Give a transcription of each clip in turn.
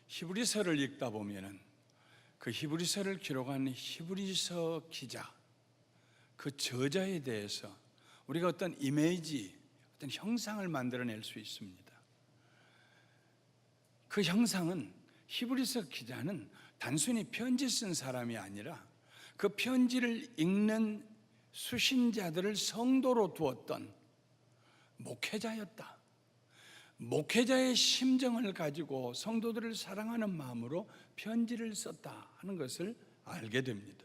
히브리서를 읽다 보면은 그 히브리서를 기록한 히브리서 기자, 그 저자에 대해서 우리가 어떤 이미지, 어떤 형상을 만들어낼 수 있습니다. 그 형상은 히브리서 기자는 단순히 편지 쓴 사람이 아니라 그 편지를 읽는 수신자들을 성도로 두었던 목회자였다. 목회자의 심정을 가지고 성도들을 사랑하는 마음으로 편지를 썼다 하는 것을 알게 됩니다.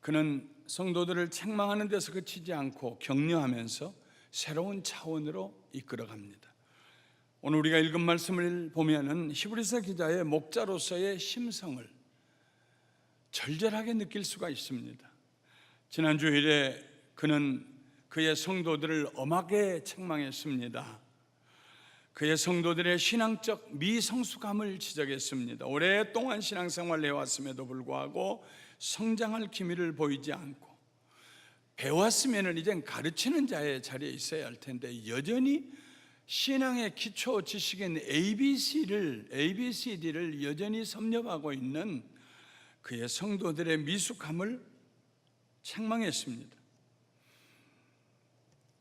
그는 성도들을 책망하는 데서 그치지 않고 격려하면서 새로운 차원으로 이끌어갑니다. 오늘 우리가 읽은 말씀을 보면은 히브리서 기자의 목자로서의 심성을 절절하게 느낄 수가 있습니다. 지난 주일에 그는 그의 성도들을 엄하게 책망했습니다. 그의 성도들의 신앙적 미성숙함을 지적했습니다. 오랫동안 신앙생활을 해왔음에도 불구하고 성장할 기미를 보이지 않고 배웠으면 이젠 가르치는 자의 자리에 있어야 할 텐데 여전히 신앙의 기초 지식인 ABCD를 여전히 섭렵하고 있는 그의 성도들의 미숙함을 책망했습니다.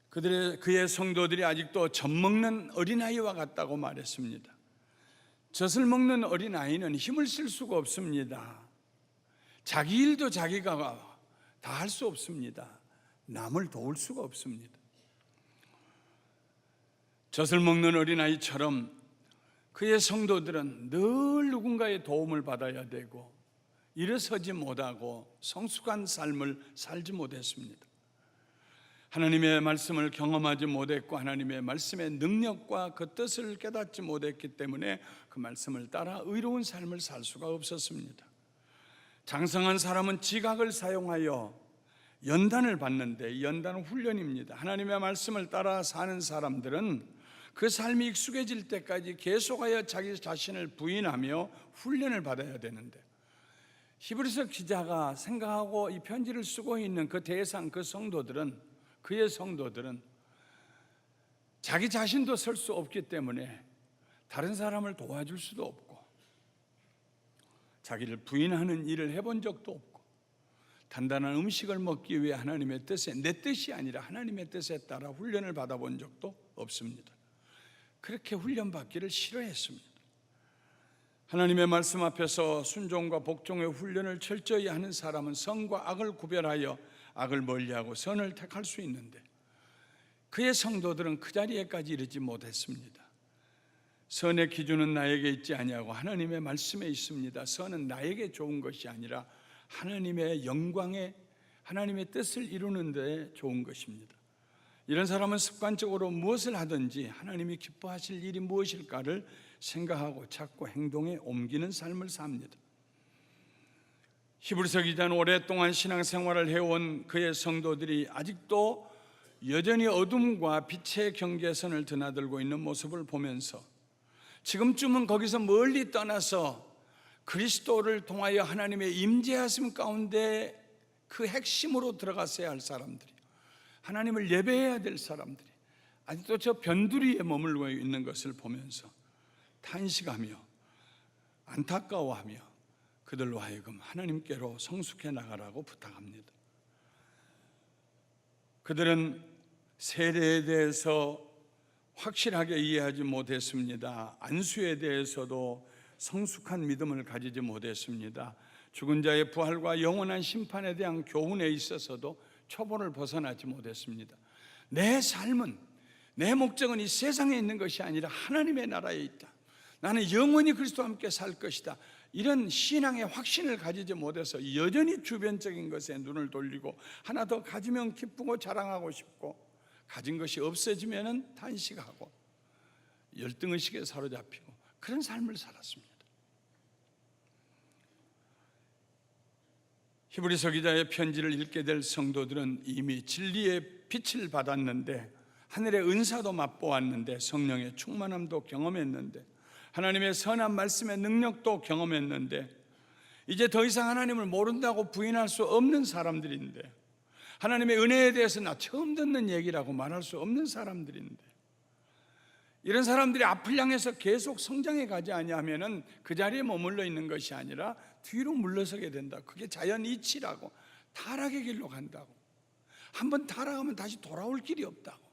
그의 성도들이 아직도 젖 먹는 어린아이와 같다고 말했습니다. 젖을 먹는 어린아이는 힘을 쓸 수가 없습니다. 자기 일도 자기가 다 할 수 없습니다. 남을 도울 수가 없습니다. 젖을 먹는 어린아이처럼 그의 성도들은 늘 누군가의 도움을 받아야 되고 일어서지 못하고 성숙한 삶을 살지 못했습니다. 하나님의 말씀을 경험하지 못했고 하나님의 말씀의 능력과 그 뜻을 깨닫지 못했기 때문에 그 말씀을 따라 의로운 삶을 살 수가 없었습니다. 장성한 사람은 지각을 사용하여 연단을 받는데, 연단은 훈련입니다. 하나님의 말씀을 따라 사는 사람들은 그 삶이 익숙해질 때까지 계속하여 자기 자신을 부인하며 훈련을 받아야 되는데, 히브리서 기자가 생각하고 이 편지를 쓰고 있는 그 대상, 그 성도들은, 그의 성도들은 자기 자신도 설 수 없기 때문에 다른 사람을 도와줄 수도 없고 자기를 부인하는 일을 해본 적도 없고 단단한 음식을 먹기 위해 하나님의 뜻에, 내 뜻이 아니라 하나님의 뜻에 따라 훈련을 받아본 적도 없습니다. 그렇게 훈련받기를 싫어했습니다. 하나님의 말씀 앞에서 순종과 복종의 훈련을 철저히 하는 사람은 선과 악을 구별하여 악을 멀리하고 선을 택할 수 있는데 그의 성도들은 그 자리에까지 이르지 못했습니다. 선의 기준은 나에게 있지 아니하고 하나님의 말씀에 있습니다. 선은 나에게 좋은 것이 아니라 하나님의 영광에, 하나님의 뜻을 이루는 데 좋은 것입니다. 이런 사람은 습관적으로 무엇을 하든지 하나님이 기뻐하실 일이 무엇일까를 생각하고 찾고 행동에 옮기는 삶을 삽니다. 히브리서 기자는 오랫동안 신앙생활을 해온 그의 성도들이 아직도 여전히 어둠과 빛의 경계선을 드나들고 있는 모습을 보면서 지금쯤은 거기서 멀리 떠나서 그리스도를 통하여 하나님의 임재하심 가운데 그 핵심으로 들어갔어야 할 사람들이, 하나님을 예배해야 될 사람들이 아직도 저 변두리에 머물고 있는 것을 보면서 탄식하며 안타까워하며 그들로 하여금 하나님께로 성숙해 나가라고 부탁합니다. 그들은 세례에 대해서 확실하게 이해하지 못했습니다. 안수에 대해서도 성숙한 믿음을 가지지 못했습니다. 죽은 자의 부활과 영원한 심판에 대한 교훈에 있어서도 초보를 벗어나지 못했습니다. 내 삶은, 내 목적은 이 세상에 있는 것이 아니라 하나님의 나라에 있다. 나는 영원히 그리스도와 함께 살 것이다. 이런 신앙의 확신을 가지지 못해서 여전히 주변적인 것에 눈을 돌리고 하나 더 가지면 기쁘고 자랑하고 싶고 가진 것이 없어지면 탄식하고 열등의식에 사로잡히고 그런 삶을 살았습니다. 히브리서 기자의 편지를 읽게 될 성도들은 이미 진리의 빛을 받았는데, 하늘의 은사도 맛보았는데, 성령의 충만함도 경험했는데, 하나님의 선한 말씀의 능력도 경험했는데, 이제 더 이상 하나님을 모른다고 부인할 수 없는 사람들인데, 하나님의 은혜에 대해서 나 처음 듣는 얘기라고 말할 수 없는 사람들인데, 이런 사람들이 앞을 향해서 계속 성장해 가지 아니하면은 그 자리에 머물러 있는 것이 아니라 뒤로 물러서게 된다. 그게 자연 이치라고. 타락의 길로 간다고. 한번 타락하면 다시 돌아올 길이 없다고.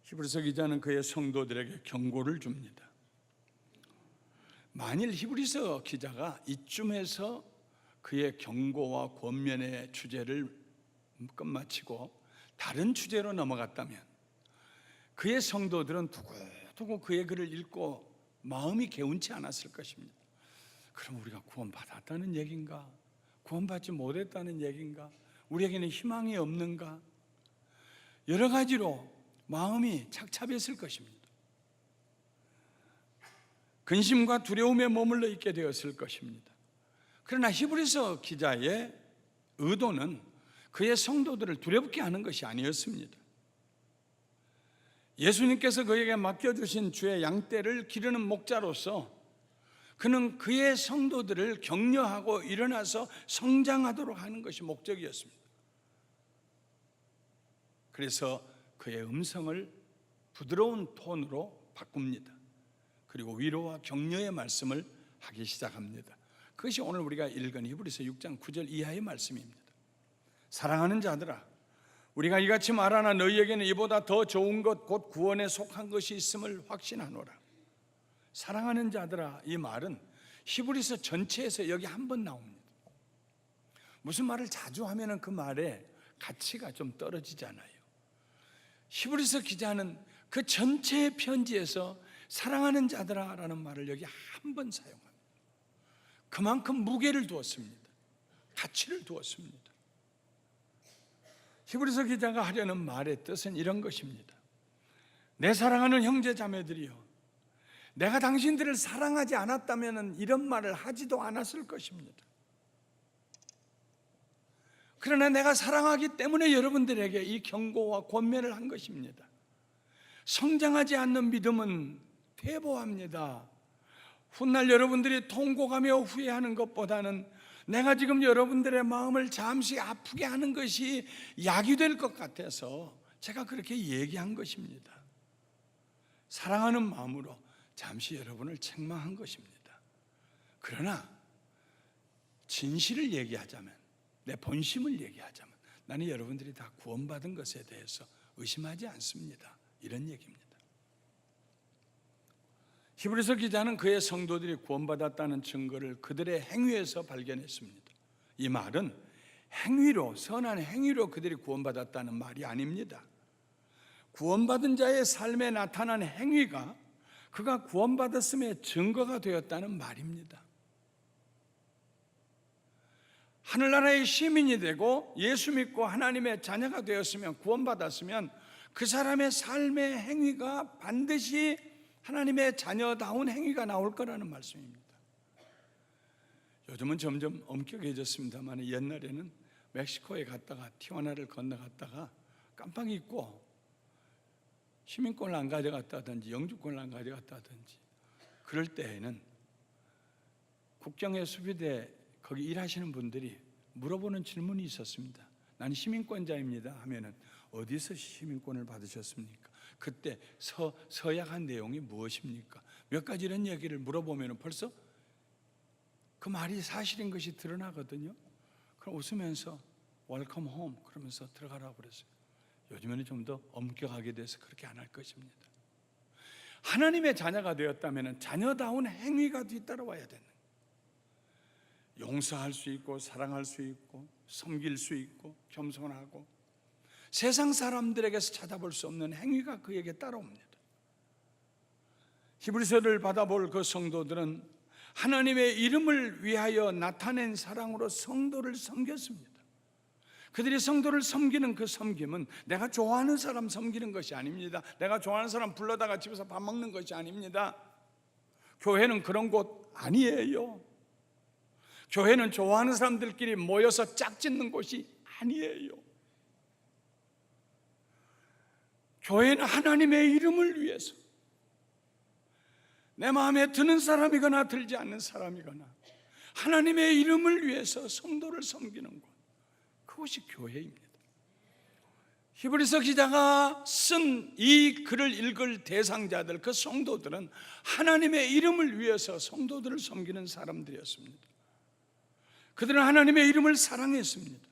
히브리서 기자는 그의 성도들에게 경고를 줍니다. 만일 히브리서 기자가 이쯤에서 그의 경고와 권면의 주제를 끝마치고 다른 주제로 넘어갔다면 그의 성도들은 두고두고 그의 글을 읽고 마음이 개운치 않았을 것입니다. 그럼 우리가 구원받았다는 얘기인가? 구원받지 못했다는 얘기인가? 우리에게는 희망이 없는가? 여러 가지로 마음이 착잡했을 것입니다. 근심과 두려움에 머물러 있게 되었을 것입니다. 그러나 히브리서 기자의 의도는 그의 성도들을 두렵게 하는 것이 아니었습니다. 예수님께서 그에게 맡겨주신 주의 양떼를 기르는 목자로서 그는 그의 성도들을 격려하고 일어나서 성장하도록 하는 것이 목적이었습니다. 그래서 그의 음성을 부드러운 톤으로 바꿉니다. 그리고 위로와 격려의 말씀을 하기 시작합니다. 그것이 오늘 우리가 읽은 히브리서 6장 9절 이하의 말씀입니다. 사랑하는 자들아, 우리가 이같이 말하나 너희에게는 이보다 더 좋은 것 곧 구원에 속한 것이 있음을 확신하노라. 사랑하는 자들아, 이 말은 히브리서 전체에서 여기 한 번 나옵니다. 무슨 말을 자주 하면 그 말의 가치가 좀 떨어지잖아요. 히브리서 기자는 그 전체의 편지에서 사랑하는 자들아 라는 말을 여기 한 번 사용합니다. 그만큼 무게를 두었습니다. 가치를 두었습니다. 히브리서 기자가 하려는 말의 뜻은 이런 것입니다. 내 사랑하는 형제 자매들이여, 내가 당신들을 사랑하지 않았다면 이런 말을 하지도 않았을 것입니다. 그러나 내가 사랑하기 때문에 여러분들에게 이 경고와 권면을 한 것입니다. 성장하지 않는 믿음은 퇴보합니다. 훗날 여러분들이 통곡하며 후회하는 것보다는 내가 지금 여러분들의 마음을 잠시 아프게 하는 것이 약이 될 것 같아서 제가 그렇게 얘기한 것입니다. 사랑하는 마음으로 잠시 여러분을 책망한 것입니다. 그러나 진실을 얘기하자면, 내 본심을 얘기하자면 나는 여러분들이 다 구원받은 것에 대해서 의심하지 않습니다. 이런 얘기입니다. 히브리서 기자는 그의 성도들이 구원받았다는 증거를 그들의 행위에서 발견했습니다. 이 말은 행위로, 선한 행위로 그들이 구원받았다는 말이 아닙니다. 구원받은 자의 삶에 나타난 행위가 그가 구원받았음의 증거가 되었다는 말입니다. 하늘나라의 시민이 되고 예수 믿고 하나님의 자녀가 되었으면, 구원받았으면 그 사람의 삶의 행위가 반드시 하나님의 자녀다운 행위가 나올 거라는 말씀입니다. 요즘은 점점 엄격해졌습니다만 옛날에는 멕시코에 갔다가 티juana를 건너갔다가 깜빡 잊고 시민권을 안 가져갔다든지 영주권을 안 가져갔다든지 그럴 때에는 국경의 수비대 거기 일하시는 분들이 물어보는 질문이 있었습니다. 나는 시민권자입니다 하면은 어디서 시민권을 받으셨습니까? 그때 서약한 내용이 무엇입니까? 몇 가지 이런 얘기를 물어보면 벌써 그 말이 사실인 것이 드러나거든요. 그럼 웃으면서 웰컴 홈 그러면서 들어가라고 그랬어요. 요즘에는 좀 더 엄격하게 돼서 그렇게 안 할 것입니다. 하나님의 자녀가 되었다면 자녀다운 행위가 뒤따라와야 되는 거예요. 용서할 수 있고 사랑할 수 있고 섬길 수 있고 겸손하고 세상 사람들에게서 찾아볼 수 없는 행위가 그에게 따라옵니다. 히브리서를 받아볼 그 성도들은 하나님의 이름을 위하여 나타낸 사랑으로 성도를 섬겼습니다. 그들이 성도를 섬기는 그 섬김은 내가 좋아하는 사람 섬기는 것이 아닙니다. 내가 좋아하는 사람 불러다가 집에서 밥 먹는 것이 아닙니다. 교회는 그런 곳 아니에요. 교회는 좋아하는 사람들끼리 모여서 짝짓는 곳이 아니에요. 교회는 하나님의 이름을 위해서 내 마음에 드는 사람이거나 들지 않는 사람이거나 하나님의 이름을 위해서 성도를 섬기는 곳, 그것이 교회입니다. 히브리서 기자가 쓴 이 글을 읽을 대상자들, 그 성도들은 하나님의 이름을 위해서 성도들을 섬기는 사람들이었습니다. 그들은 하나님의 이름을 사랑했습니다.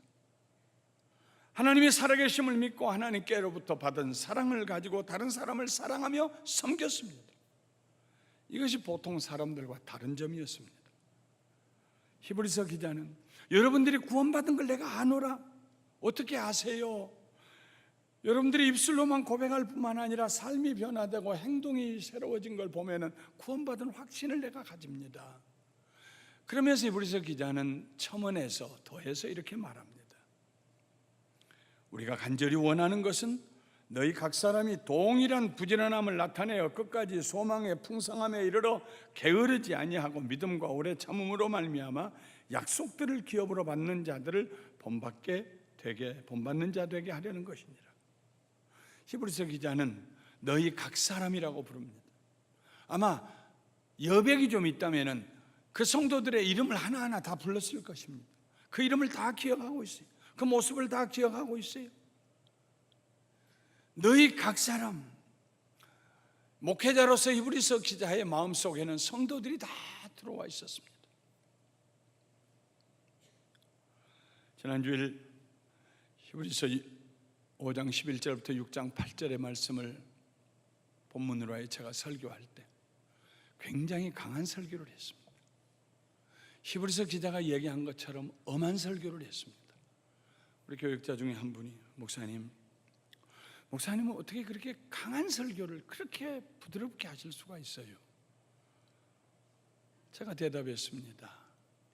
하나님의 살아계심을 믿고 하나님께로부터 받은 사랑을 가지고 다른 사람을 사랑하며 섬겼습니다. 이것이 보통 사람들과 다른 점이었습니다. 히브리서 기자는 여러분들이 구원받은 걸 내가 아노라. 어떻게 아세요? 여러분들이 입술로만 고백할 뿐만 아니라 삶이 변화되고 행동이 새로워진 걸 보면은 구원받은 확신을 내가 가집니다. 그러면서 히브리서 기자는 첨언해서 더해서 이렇게 말합니다. 우리가 간절히 원하는 것은 너희 각 사람이 동일한 부지런함을 나타내어 끝까지 소망의 풍성함에 이르러 게으르지 아니하고 믿음과 오래 참음으로 말미암아 약속들을 기업으로 받는 자들을 본받는 자 되게 하려는 것이니라. 히브리서 기자는 너희 각 사람이라고 부릅니다. 아마 여백이 좀 있다면은 그 성도들의 이름을 하나하나 다 불렀을 것입니다. 그 이름을 다 기억하고 있어요. 그 모습을 다 기억하고 있어요. 너희 각 사람, 목회자로서 히브리서 기자의 마음속에는 성도들이 다 들어와 있었습니다. 지난주일 히브리서 5장 11절부터 6장 8절의 말씀을 본문으로 해 제가 설교할 때 굉장히 강한 설교를 했습니다. 히브리서 기자가 얘기한 것처럼 엄한 설교를 했습니다. 우리 교육자 중에 한 분이 목사님은 어떻게 그렇게 강한 설교를 그렇게 부드럽게 하실 수가 있어요? 제가 대답했습니다.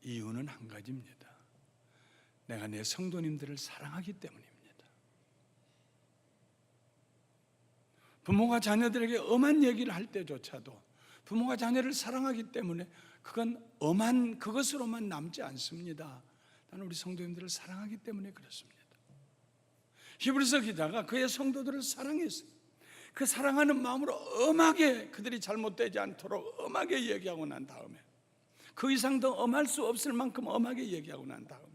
이유는 한 가지입니다. 내가 내 성도님들을 사랑하기 때문입니다. 부모가 자녀들에게 엄한 얘기를 할 때조차도 부모가 자녀를 사랑하기 때문에 그건 엄한 그것으로만 남지 않습니다. 나는 우리 성도님들을 사랑하기 때문에 그렇습니다. 히브리서 기자가 그의 성도들을 사랑했어요. 그 사랑하는 마음으로 엄하게 그들이 잘못되지 않도록 엄하게 얘기하고 난 다음에 그 이상 더 엄할 수 없을 만큼 엄하게 얘기하고 난 다음에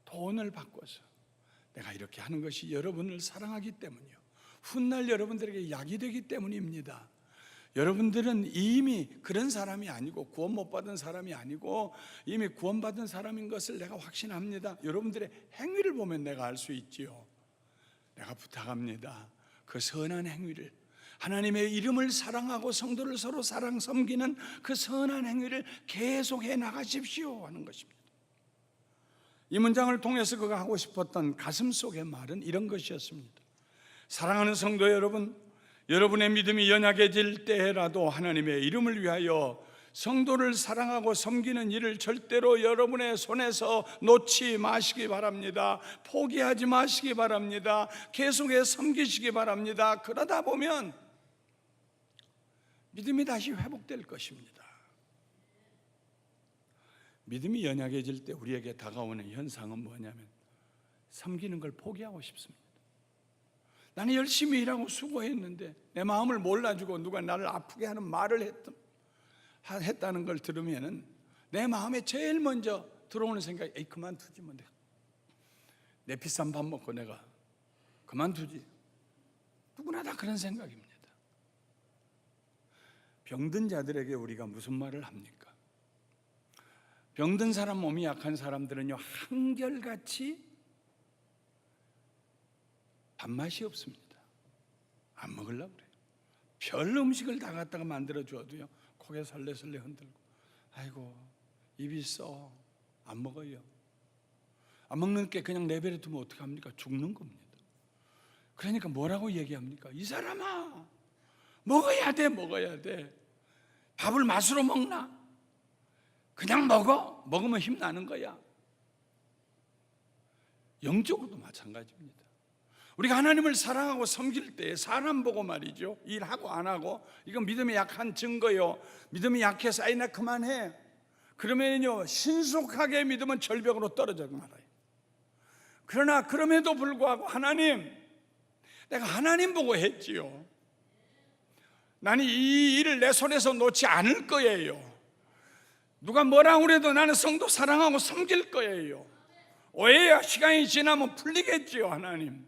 돈을 바꿔서 내가 이렇게 하는 것이 여러분을 사랑하기 때문이요, 훗날 여러분들에게 약이 되기 때문입니다. 여러분들은 이미 그런 사람이 아니고 구원 못 받은 사람이 아니고 이미 구원받은 사람인 것을 내가 확신합니다. 여러분들의 행위를 보면 내가 알 수 있지요. 내가 부탁합니다. 그 선한 행위를, 하나님의 이름을 사랑하고 성도를 서로 사랑 섬기는 그 선한 행위를 계속해 나가십시오 하는 것입니다. 이 문장을 통해서 그가 하고 싶었던 가슴 속의 말은 이런 것이었습니다. 사랑하는 성도 여러분, 여러분의 믿음이 연약해질 때라도 하나님의 이름을 위하여 성도를 사랑하고 섬기는 일을 절대로 여러분의 손에서 놓지 마시기 바랍니다. 포기하지 마시기 바랍니다. 계속해 섬기시기 바랍니다. 그러다 보면 믿음이 다시 회복될 것입니다. 믿음이 연약해질 때 우리에게 다가오는 현상은 뭐냐면 섬기는 걸 포기하고 싶습니다. 나는 열심히 일하고 수고했는데 내 마음을 몰라주고 누가 나를 아프게 하는 말을 했다는 걸 들으면은 내 마음에 제일 먼저 들어오는 생각이 에이 그만두지 뭐 내 비싼 밥 먹고 내가 그만두지. 누구나 다 그런 생각입니다. 병든 자들에게 우리가 무슨 말을 합니까? 병든 사람, 몸이 약한 사람들은요 한결같이 밥맛이 없습니다. 안 먹으려고 그래요. 별 음식을 다 갖다가 만들어 주어도요 고개 설레설레 흔들고 아이고 입이 써 안 먹어요. 안 먹는 게 그냥 내버려 두면 어떡합니까? 죽는 겁니다. 그러니까 뭐라고 얘기합니까? 이 사람아 먹어야 돼. 밥을 맛으로 먹나? 그냥 먹어. 먹으면 힘나는 거야. 영적으로도 마찬가지입니다. 우리가 하나님을 사랑하고 섬길 때 사람 보고 말이죠, 일하고 안 하고 이건 믿음이 약한 증거요. 믿음이 약해서 아이 나 그만해 그러면요 신속하게 믿음은 절벽으로 떨어져 말아요. 그러나 그럼에도 불구하고 하나님, 내가 하나님 보고 했지요. 나는 이 일을 내 손에서 놓지 않을 거예요. 누가 뭐라고 그래도 나는 성도 사랑하고 섬길 거예요. 오해야 시간이 지나면 풀리겠지요. 하나님,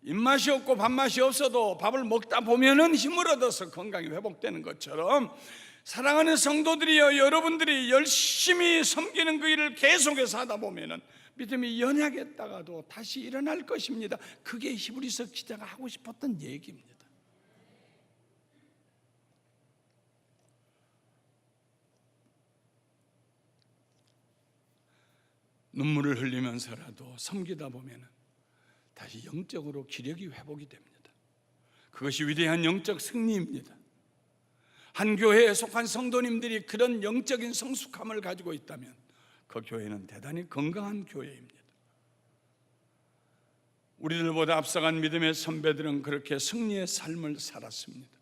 입맛이 없고 밥맛이 없어도 밥을 먹다 보면은 힘을 얻어서 건강이 회복되는 것처럼 사랑하는 성도들이여, 여러분들이 열심히 섬기는 그 일을 계속해서 하다 보면은 믿음이 연약했다가도 다시 일어날 것입니다. 그게 히브리서 기자가 하고 싶었던 얘기입니다. 눈물을 흘리면서라도 섬기다 보면은 다시 영적으로 기력이 회복이 됩니다. 그것이 위대한 영적 승리입니다. 한 교회에 속한 성도님들이 그런 영적인 성숙함을 가지고 있다면 그 교회는 대단히 건강한 교회입니다. 우리들보다 앞서간 믿음의 선배들은 그렇게 승리의 삶을 살았습니다.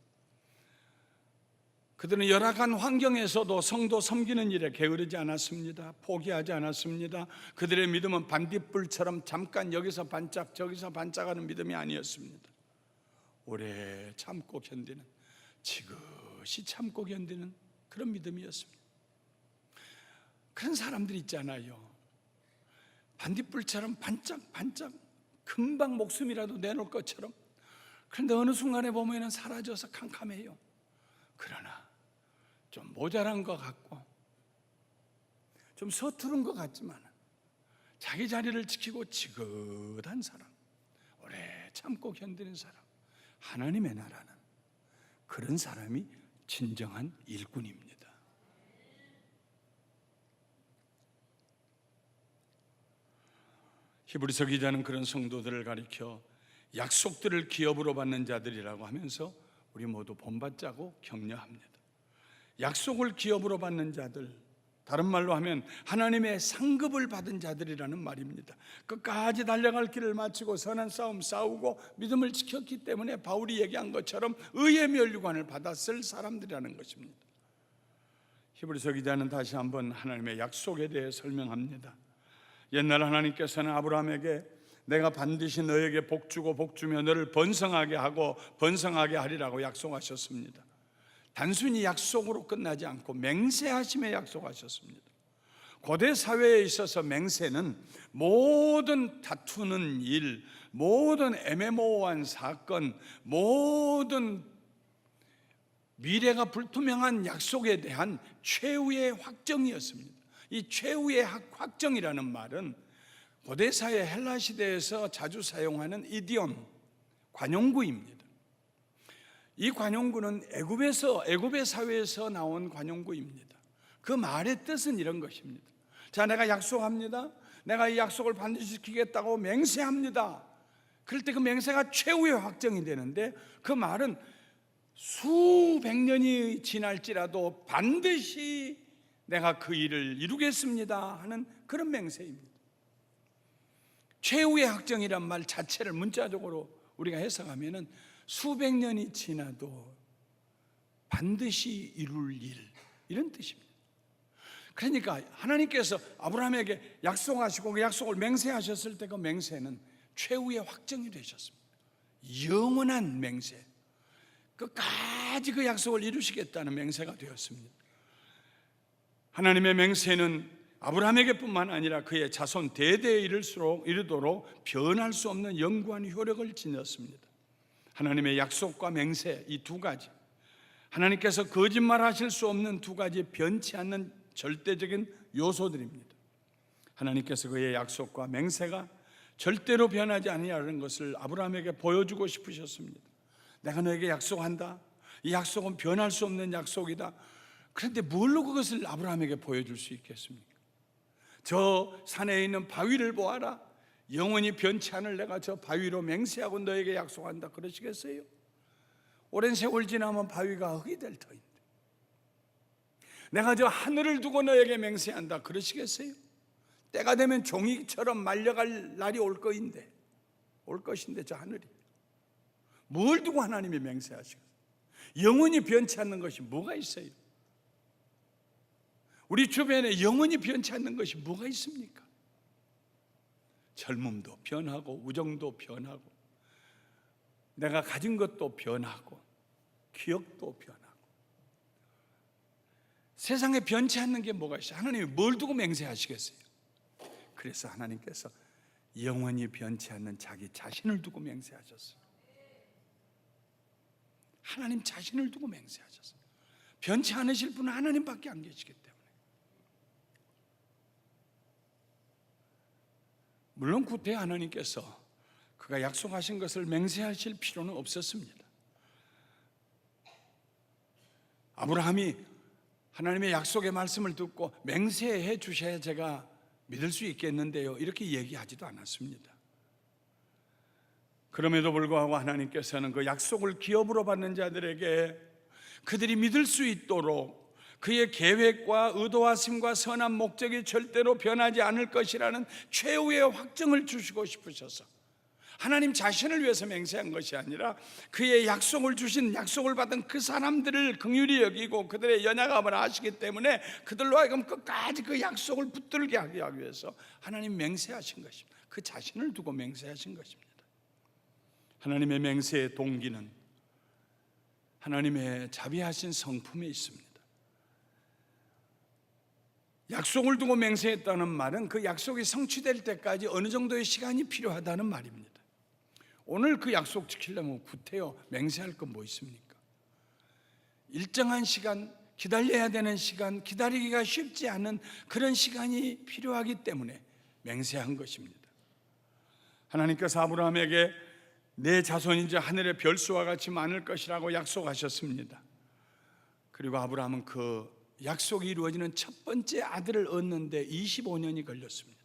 그들은 열악한 환경에서도 성도 섬기는 일에 게으르지 않았습니다. 포기하지 않았습니다. 그들의 믿음은 반딧불처럼 잠깐 여기서 반짝 저기서 반짝하는 믿음이 아니었습니다. 오래 참고 견디는, 지그시 참고 견디는 그런 믿음이었습니다. 그런 사람들 있잖아요. 반딧불처럼 반짝반짝 금방 목숨이라도 내놓을 것처럼. 그런데 어느 순간에 보면 사라져서 캄캄해요. 그러나 좀 모자란 것 같고 좀 서투른 것 같지만 자기 자리를 지키고 지긋한 사람, 오래 참고 견디는 사람, 하나님의 나라는 그런 사람이 진정한 일꾼입니다. 히브리서 기자는 그런 성도들을 가리켜 약속들을 기업으로 받는 자들이라고 하면서 우리 모두 본받자고 격려합니다. 약속을 기업으로 받는 자들, 다른 말로 하면 하나님의 상급을 받은 자들이라는 말입니다. 끝까지 달려갈 길을 마치고 선한 싸움 싸우고 믿음을 지켰기 때문에 바울이 얘기한 것처럼 의의 면류관을 받았을 사람들이라는 것입니다. 히브리서 기자는 다시 한번 하나님의 약속에 대해 설명합니다. 옛날 하나님께서는 아브라함에게 내가 반드시 너에게 복주고 복주며 너를 번성하게 하고 번성하게 하리라고 약속하셨습니다. 단순히 약속으로 끝나지 않고 맹세하심에 약속하셨습니다. 고대 사회에 있어서 맹세는 모든 다투는 일, 모든 애매모호한 사건, 모든 미래가 불투명한 약속에 대한 최후의 확정이었습니다. 이 최후의 확정이라는 말은 고대 사회 헬라 시대에서 자주 사용하는 이디옴, 관용구입니다. 이 관용구는 애굽의 사회에서 나온 관용구입니다. 그 말의 뜻은 이런 것입니다. 자, 내가 약속합니다. 내가 이 약속을 반드시 지키겠다고 맹세합니다. 그럴 때 그 맹세가 최후의 확정이 되는데 그 말은 수백 년이 지날지라도 반드시 내가 그 일을 이루겠습니다 하는 그런 맹세입니다. 최후의 확정이란 말 자체를 문자적으로 우리가 해석하면은 수백 년이 지나도 반드시 이룰 일, 이런 뜻입니다. 그러니까 하나님께서 아브라함에게 약속하시고 그 약속을 맹세하셨을 때 그 맹세는 최후의 확정이 되셨습니다. 영원한 맹세, 끝까지 그 약속을 이루시겠다는 맹세가 되었습니다. 하나님의 맹세는 아브라함에게뿐만 아니라 그의 자손 대대에 이르도록 변할 수 없는 영구한 효력을 지녔습니다. 하나님의 약속과 맹세, 이 두 가지, 하나님께서 거짓말하실 수 없는 두 가지 변치 않는 절대적인 요소들입니다. 하나님께서 그의 약속과 맹세가 절대로 변하지 아니하는 것을 아브라함에게 보여주고 싶으셨습니다. 내가 너에게 약속한다. 이 약속은 변할 수 없는 약속이다. 그런데 뭘로 그것을 아브라함에게 보여줄 수 있겠습니까? 저 산에 있는 바위를 보아라. 영원히 변치 않을 내가 저 바위로 맹세하고 너에게 약속한다 그러시겠어요? 오랜 세월 지나면 바위가 흙이 될 터인데 내가 저 하늘을 두고 너에게 맹세한다 그러시겠어요? 때가 되면 종이처럼 말려갈 날이 올 것인데 저 하늘이 뭘 두고 하나님이 맹세하시겠어요? 영원히 변치 않는 것이 뭐가 있어요? 우리 주변에 영원히 변치 않는 것이 뭐가 있습니까? 젊음도 변하고 우정도 변하고 내가 가진 것도 변하고 기억도 변하고 세상에 변치 않는 게 뭐가 있어요? 하나님이 뭘 두고 맹세하시겠어요? 그래서 하나님께서 영원히 변치 않는 자기 자신을 두고 맹세하셨어요. 하나님 자신을 두고 맹세하셨어요. 변치 않으실 분은 하나님밖에 안 계시기 때문에. 물론 구태 하나님께서 그가 약속하신 것을 맹세하실 필요는 없었습니다. 아브라함이 하나님의 약속의 말씀을 듣고 맹세해 주셔야 제가 믿을 수 있겠는데요, 이렇게 얘기하지도 않았습니다. 그럼에도 불구하고 하나님께서는 그 약속을 기업으로 받는 자들에게 그들이 믿을 수 있도록 그의 계획과 의도하심과 선한 목적이 절대로 변하지 않을 것이라는 최후의 확증을 주시고 싶으셔서 하나님 자신을 위해서 맹세한 것이 아니라 그의 약속을 주신, 약속을 받은 그 사람들을 긍휼히 여기고 그들의 연약함을 아시기 때문에 그들로 하여금 끝까지 그 약속을 붙들게 하기 위해서 하나님 맹세하신 것입니다. 그 자신을 두고 맹세하신 것입니다. 하나님의 맹세의 동기는 하나님의 자비하신 성품에 있습니다. 약속을 두고 맹세했다는 말은 그 약속이 성취될 때까지 어느 정도의 시간이 필요하다는 말입니다. 오늘 그 약속 지키려면 구태여 맹세할 건 뭐 있습니까? 일정한 시간, 기다려야 되는 시간, 기다리기가 쉽지 않은 그런 시간이 필요하기 때문에 맹세한 것입니다. 하나님께서 아브라함에게 내 자손이 이제 하늘의 별수와 같이 많을 것이라고 약속하셨습니다. 그리고 아브라함은 그 약속이 이루어지는 첫 번째 아들을 얻는데 25년이 걸렸습니다.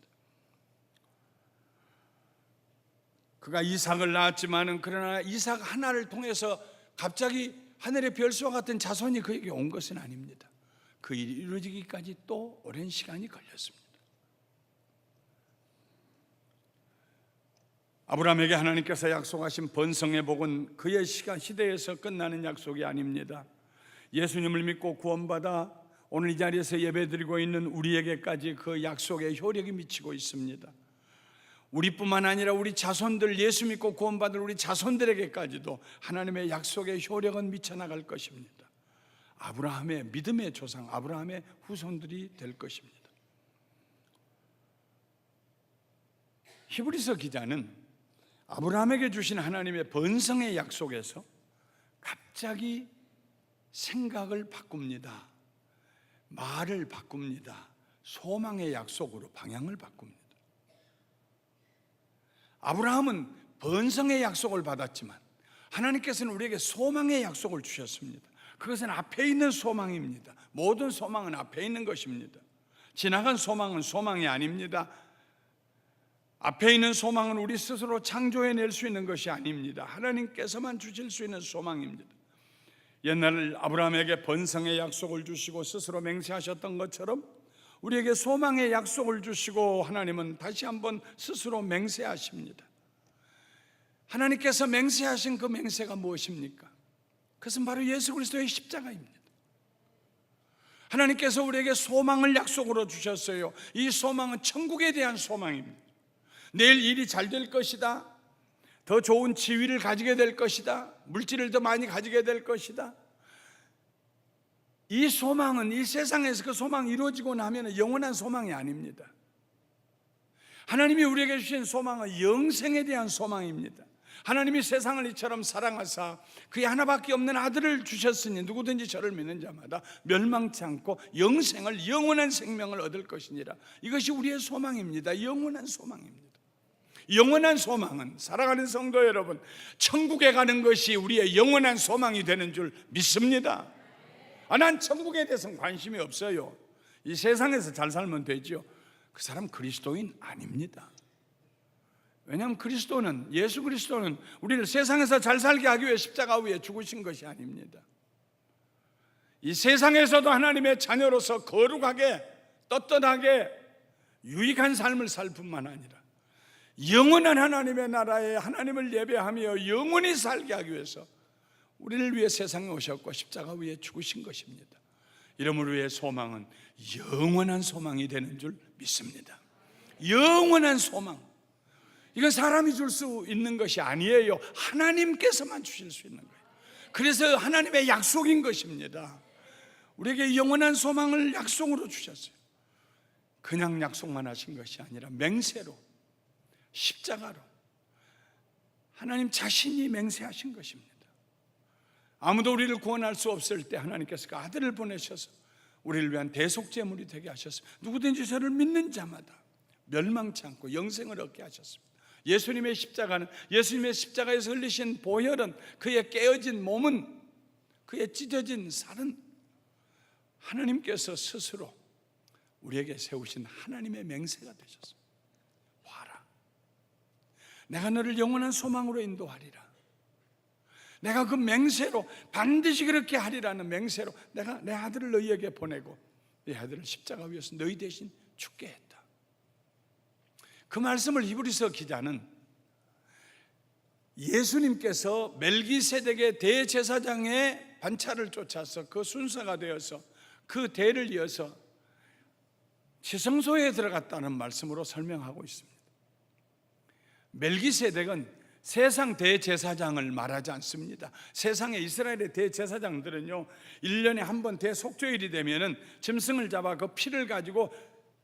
그가 이삭을 낳았지만은 그러나 이삭 하나를 통해서 갑자기 하늘의 별수와 같은 자손이 그에게 온 것은 아닙니다. 그 일이 이루어지기까지 또 오랜 시간이 걸렸습니다. 아브라함에게 하나님께서 약속하신 번성의 복은 그의 시대에서 끝나는 약속이 아닙니다. 예수님을 믿고 구원받아 오늘 이 자리에서 예배드리고 있는 우리에게까지 그 약속의 효력이 미치고 있습니다. 우리뿐만 아니라 우리 자손들, 예수 믿고 구원받을 우리 자손들에게까지도 하나님의 약속의 효력은 미쳐나갈 것입니다. 아브라함의 믿음의 조상, 아브라함의 후손들이 될 것입니다. 히브리서 기자는 아브라함에게 주신 하나님의 번성의 약속에서 갑자기 생각을 바꿉니다. 말을 바꿉니다. 소망의 약속으로 방향을 바꿉니다. 아브라함은 번성의 약속을 받았지만 하나님께서는 우리에게 소망의 약속을 주셨습니다. 그것은 앞에 있는 소망입니다. 모든 소망은 앞에 있는 것입니다. 지나간 소망은 소망이 아닙니다. 앞에 있는 소망은 우리 스스로 창조해낼 수 있는 것이 아닙니다. 하나님께서만 주실 수 있는 소망입니다. 옛날 아브라함에게 번성의 약속을 주시고 스스로 맹세하셨던 것처럼 우리에게 소망의 약속을 주시고 하나님은 다시 한번 스스로 맹세하십니다. 하나님께서 맹세하신 그 맹세가 무엇입니까? 그것은 바로 예수 그리스도의 십자가입니다. 하나님께서 우리에게 소망을 약속으로 주셨어요. 이 소망은 천국에 대한 소망입니다. 내일 일이 잘 될 것이다, 더 좋은 지위를 가지게 될 것이다, 물질을 더 많이 가지게 될 것이다. 이 소망은 이 세상에서 그 소망이 이루어지고 나면 영원한 소망이 아닙니다. 하나님이 우리에게 주신 소망은 영생에 대한 소망입니다. 하나님이 세상을 이처럼 사랑하사 그의 하나밖에 없는 아들을 주셨으니 누구든지 저를 믿는 자마다 멸망치 않고 영생을, 영원한 생명을 얻을 것이니라. 이것이 우리의 소망입니다. 영원한 소망입니다. 영원한 소망은, 사랑하는 성도 여러분, 천국에 가는 것이 우리의 영원한 소망이 되는 줄 믿습니다. 난 천국에 대해서는 관심이 없어요. 이 세상에서 잘 살면 되죠. 그 사람 그리스도인 아닙니다. 왜냐하면 그리스도는, 예수 그리스도는 우리를 세상에서 잘 살게 하기 위해 십자가 위에 죽으신 것이 아닙니다. 이 세상에서도 하나님의 자녀로서 거룩하게, 떳떳하게 유익한 삶을 살 뿐만 아니라 영원한 하나님의 나라에 하나님을 예배하며 영원히 살게 하기 위해서 우리를 위해 세상에 오셨고 십자가 위에 죽으신 것입니다. 이러므로 우리의 소망은 영원한 소망이 되는 줄 믿습니다. 영원한 소망, 이건 사람이 줄 수 있는 것이 아니에요. 하나님께서만 주실 수 있는 거예요. 그래서 하나님의 약속인 것입니다. 우리에게 영원한 소망을 약속으로 주셨어요. 그냥 약속만 하신 것이 아니라 맹세로 십자가로 하나님 자신이 맹세하신 것입니다. 아무도 우리를 구원할 수 없을 때 하나님께서 그 아들을 보내셔서 우리를 위한 대속제물이 되게 하셨습니다. 누구든지 저를 믿는 자마다 멸망치 않고 영생을 얻게 하셨습니다. 예수님의 십자가에서 흘리신 보혈은, 그의 깨어진 몸은, 그의 찢어진 살은 하나님께서 스스로 우리에게 세우신 하나님의 맹세가 되셨습니다. 봐라, 내가 너를 영원한 소망으로 인도하리라. 내가 그 맹세로 반드시 그렇게 하리라는 맹세로 내가 내 아들을 너희에게 보내고 내 아들을 십자가 위에서 너희 대신 죽게 했다. 그 말씀을 히브리서 기자는 예수님께서 멜기세덱의 대제사장의 반차를 쫓아서 그 순서가 되어서 그 대를 이어서 지성소에 들어갔다는 말씀으로 설명하고 있습니다. 멜기세덱은 세상 대제사장을 말하지 않습니다. 세상의 이스라엘의 대제사장들은요, 1년에 한 번 대속죄일이 되면은 짐승을 잡아 그 피를 가지고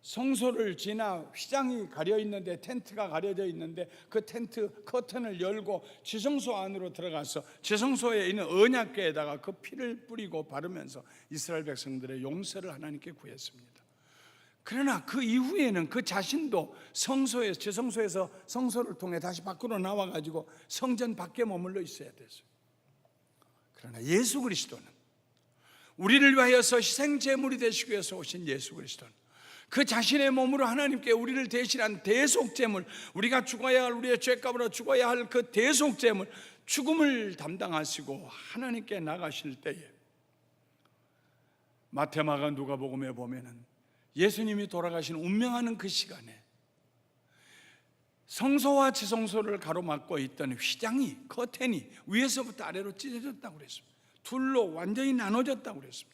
성소를 지나 휘장이 가려 있는데, 텐트가 가려져 있는데 그 텐트 커튼을 열고 지성소 안으로 들어가서 지성소에 있는 언약궤에다가 그 피를 뿌리고 바르면서 이스라엘 백성들의 용서를 하나님께 구했습니다. 그러나 그 이후에는 그 자신도 지성소에서 성소를 통해 다시 밖으로 나와가지고 성전 밖에 머물러 있어야 됐어요. 그러나 예수 그리스도는, 우리를 위하여서 희생제물이 되시기 위해서 오신 예수 그리스도는 그 자신의 몸으로 하나님께 우리를 대신한 대속제물, 우리가 죽어야 할, 우리의 죄값으로 죽어야 할 그 대속제물, 죽음을 담당하시고 하나님께 나가실 때에, 마태마가 누가복음에 보면은 예수님이 돌아가신 운명하는 그 시간에 성소와 지성소를 가로막고 있던 휘장이, 커튼이 위에서부터 아래로 찢어졌다고 그랬습니다. 둘로 완전히 나눠졌다고 그랬습니다.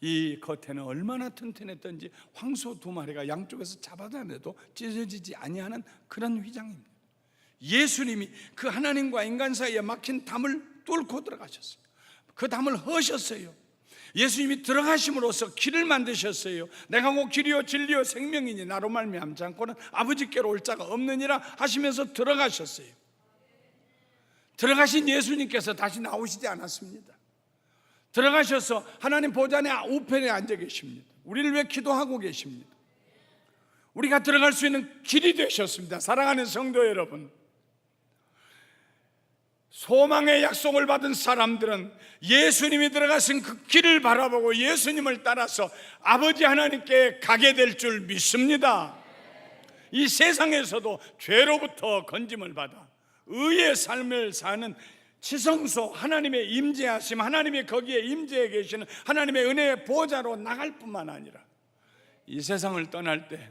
이 커튼은 얼마나 튼튼했던지 황소 2마리가 양쪽에서 잡아다녀도 찢어지지 아니하는 그런 휘장입니다. 예수님이 그 하나님과 인간 사이에 막힌 담을 뚫고 들어가셨어요. 그 담을 허셨어요. 예수님이 들어가심으로써 길을 만드셨어요. 내가 곧 길이요 진리요 생명이니 나로 말미암지 않고는 아버지께로 올 자가 없느니라 하시면서 들어가셨어요. 들어가신 예수님께서 다시 나오시지 않았습니다. 들어가셔서 하나님 보좌의 우편에 앉아 계십니다. 우리를 위해 기도하고 계십니다. 우리가 들어갈 수 있는 길이 되셨습니다. 사랑하는 성도 여러분, 소망의 약속을 받은 사람들은 예수님이 들어가신 그 길을 바라보고 예수님을 따라서 아버지 하나님께 가게 될 줄 믿습니다. 이 세상에서도 죄로부터 건짐을 받아 의의 삶을 사는 지성소, 하나님의 임재하심, 하나님의 거기에 임재해 계시는 하나님의 은혜의 보좌로 나갈 뿐만 아니라 이 세상을 떠날 때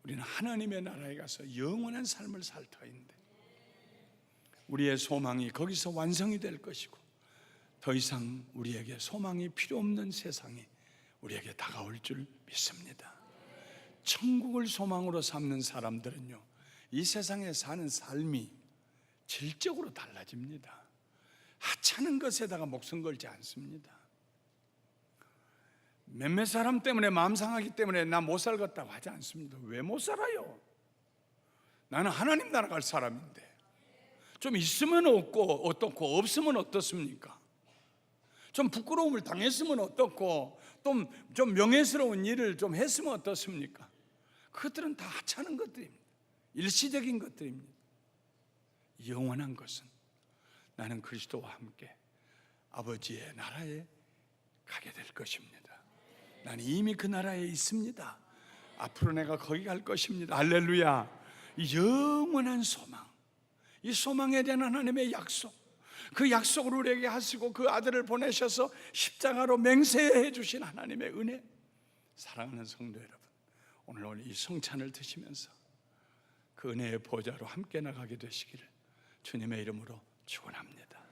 우리는 하나님의 나라에 가서 영원한 삶을 살 터인데, 우리의 소망이 거기서 완성이 될 것이고 더 이상 우리에게 소망이 필요 없는 세상이 우리에게 다가올 줄 믿습니다. 천국을 소망으로 삼는 사람들은요, 이 세상에 사는 삶이 질적으로 달라집니다. 하찮은 것에다가 목숨 걸지 않습니다. 몇몇 사람 때문에 마음 상하기 때문에 나 못 살겠다고 하지 않습니다. 왜 못 살아요? 나는 하나님 나라 갈 사람인데 좀 있으면 없고 어떻고, 없으면 어떻습니까? 좀 부끄러움을 당했으면 어떻고, 좀 명예스러운 일을 좀 했으면 어떻습니까? 그것들은 다 하찮은 것들입니다. 일시적인 것들입니다. 영원한 것은 나는 그리스도와 함께 아버지의 나라에 가게 될 것입니다. 나는 이미 그 나라에 있습니다. 앞으로 내가 거기 갈 것입니다. 할렐루야. 이 영원한 소망, 이 소망에 대한 하나님의 약속, 그 약속을 우리에게 하시고 그 아들을 보내셔서 십자가로 맹세해 주신 하나님의 은혜. 사랑하는 성도 여러분, 오늘 이 성찬을 드시면서 그 은혜의 보좌로 함께 나가게 되시기를 주님의 이름으로 축원합니다.